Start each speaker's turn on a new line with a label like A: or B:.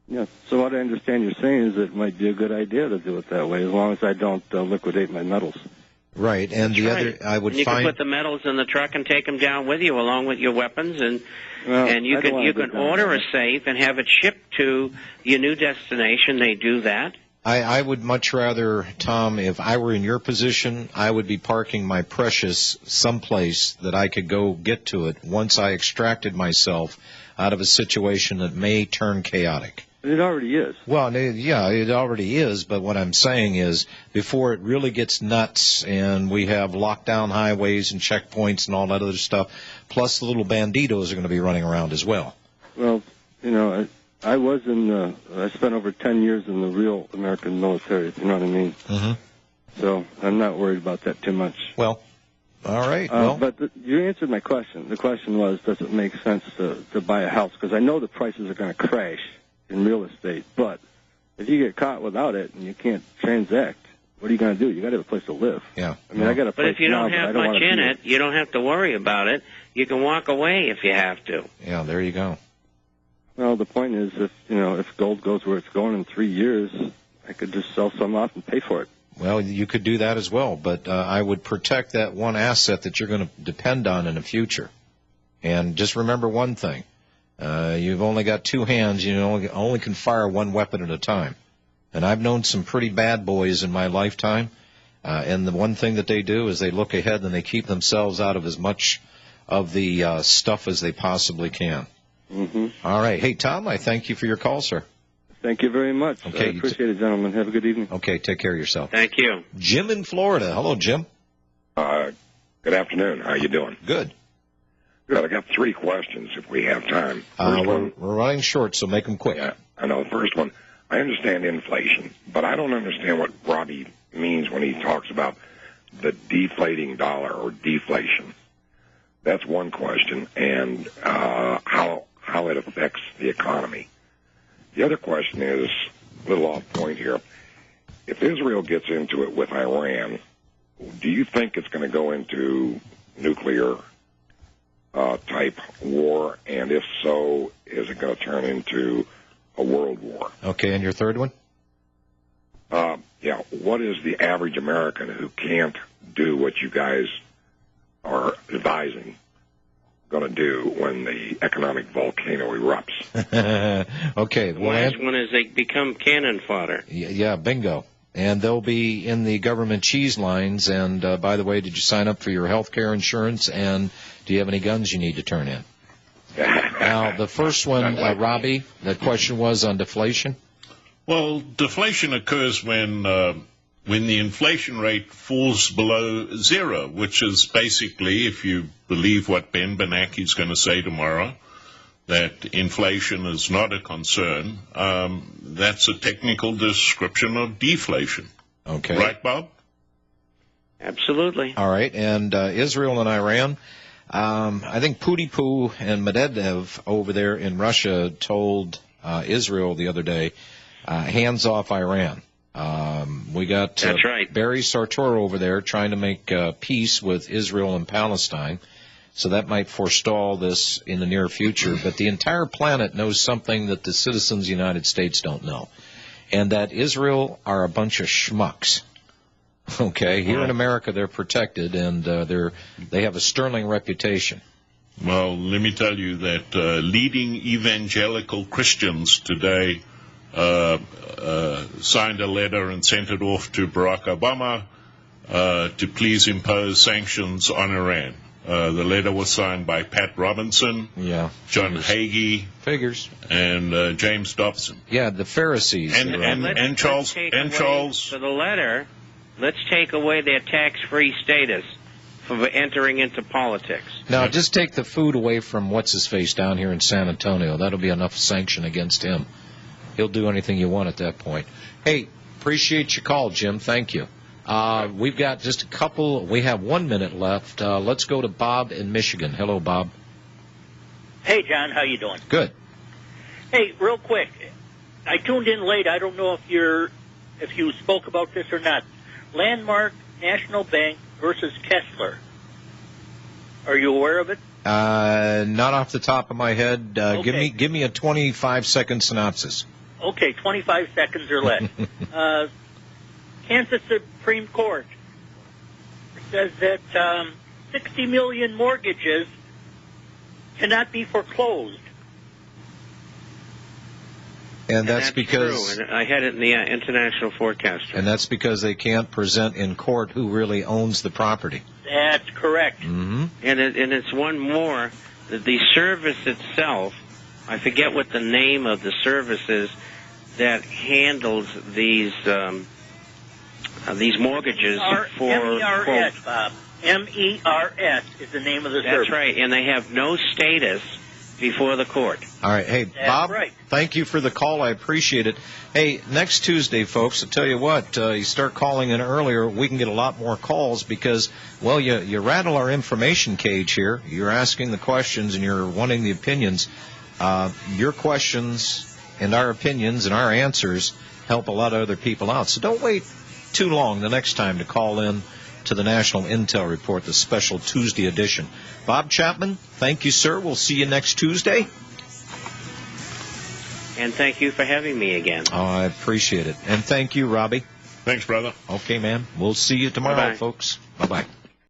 A: Yeah. So what I understand you're saying is it might be a good idea to do it that way, as long as I don't liquidate my metals.
B: Right, and
C: That's
B: the
C: right.
B: other, I would
C: and you
B: find...
C: can put the metals in the truck and take them down with you along with your weapons, and you can order a safe and have it shipped to your new destination. They do that.
B: I would much rather, Tom, if I were in your position, I would be parking my precious someplace that I could go get to it once I extracted myself out of a situation that may turn chaotic.
A: It already is.
B: Well, yeah, it already is, but what I'm saying is before it really gets nuts and we have lockdown highways and checkpoints and all that other stuff, plus the little banditos are going to be running around as well.
A: Well, I was I spent over 10 years in the real American military, if you know what I mean.
B: Mm-hmm.
A: So I'm not worried about that too much.
B: Well, all right.
A: But you answered my question. The question was, does it make sense to buy a house? Because I know the prices are going to crash in real estate. But if you get caught without it and you can't transact, what are you going to do? You got to have a place to live.
B: Yeah.
A: I mean, I got a place
C: But if you don't have much in it, you don't have to worry about it. You can walk away if you have to.
B: Yeah, there you go.
A: Well, the point is, if gold goes where it's going in 3 years, I could just sell some off and pay for it.
B: Well, you could do that as well, but I would protect that one asset that you're going to depend on in the future. And just remember one thing. You've only got two hands. You only can fire one weapon at a time. And I've known some pretty bad boys in my lifetime, and the one thing that they do is they look ahead and they keep themselves out of as much of the stuff as they possibly can.
A: Mm-hmm.
B: All right. Hey, Tom, I thank you for your call, sir.
A: Thank you very much.
B: Okay,
A: I appreciate it, gentlemen. Have a good evening.
B: Okay, take care of yourself.
C: Thank you.
B: Jim in Florida. Hello, Jim.
D: Good afternoon. How you doing?
B: Good.
D: Good. I got 3 questions if we have time.
B: We're running short, so make them quick.
D: Yeah, I know. The first one, I understand inflation, but I don't understand what Robbie means when he talks about the deflating dollar or deflation. That's one question, and how it affects the economy. The other question is a little off point here. If Israel gets into it with Iran, do you think it's going to go into nuclear type war? And if so, is it going to turn into a world war?
B: Okay, and your third one?
D: Yeah, what is the average American who can't do what you guys are advising going to do when the economic volcano erupts?
B: Okay.
C: The last one is they become cannon fodder.
B: Yeah, bingo. And they'll be in the government cheese lines. And, by the way, did you sign up for your health care insurance? And do you have any guns you need to turn in? Now, the first one, Robbie, the question was on deflation.
E: Well, deflation occurs when the inflation rate falls below zero, which is basically, if you believe what Ben Bernanke is going to say tomorrow, that inflation is not a concern. That's a technical description of deflation.
B: Okay.
E: Right, Bob?
C: Absolutely.
B: All right. And Israel and Iran, I think Poo and Medvedev over there in Russia told Israel the other day, hands off Iran. We got
C: That's right.
B: Barry Sartor over there trying to make peace with Israel and Palestine. So that might forestall this in the near future. But the entire planet knows something that the citizens of the United States don't know, and that Israel are a bunch of schmucks. Okay, here in America they're protected, and they have a sterling reputation.
E: Well, let me tell you that leading evangelical Christians today signed a letter and sent it off to Barack Obama to please impose sanctions on Iran. The letter was signed by Pat Robinson, John Hagee, and James Dobson.
B: Yeah, the Pharisees.
E: And Charles.
C: For the letter, let's take away their tax-free status for entering into politics.
B: Now, just take the food away from what's-his-face down here in San Antonio. That'll be enough sanction against him. He'll do anything you want at that point. Hey, appreciate your call, Jim. Thank you. We've got just a couple. We have 1 minute left. Let's go to Bob in Michigan. Hello, Bob.
F: Hey, John. How you doing?
B: Good.
F: Hey, real quick. I tuned in late. I don't know if you spoke about this or not. Landmark National Bank versus Kessler. Are you aware of it?
B: Not off the top of my head.
F: Okay.
B: Give me a 25-second synopsis.
F: Okay, 25 seconds or less. Kansas Supreme Court says that 60 million mortgages cannot be foreclosed.
B: And that's because
C: true. And I had it in the International Forecaster.
B: And that's because they can't present in court who really owns the property.
F: That's correct.
B: Mm-hmm.
C: And it's one more. The service itself, I forget what the name of the service is that handles these mortgages for
F: MERS, Bob. MERS is the name of the service.
C: That's right, and they have no status before the court.
B: All right. Hey,
F: That's
B: Bob,
F: right.
B: Thank you for the call. I appreciate it. Hey, next Tuesday, folks, I'll tell you what, you start calling in earlier, we can get a lot more calls because, well, you rattle our information cage here. You're asking the questions and you're wanting the opinions. Your questions and our opinions and our answers help a lot of other people out. So don't wait too long the next time to call in to the National Intel Report, the special Tuesday edition. Bob Chapman, thank you, sir. We'll see you next Tuesday.
C: And thank you for having me again.
B: Oh, I appreciate it. And thank you, Robbie.
E: Thanks, brother.
B: Okay, man. We'll see you tomorrow,
C: Bye-bye.
B: folks. Bye-bye.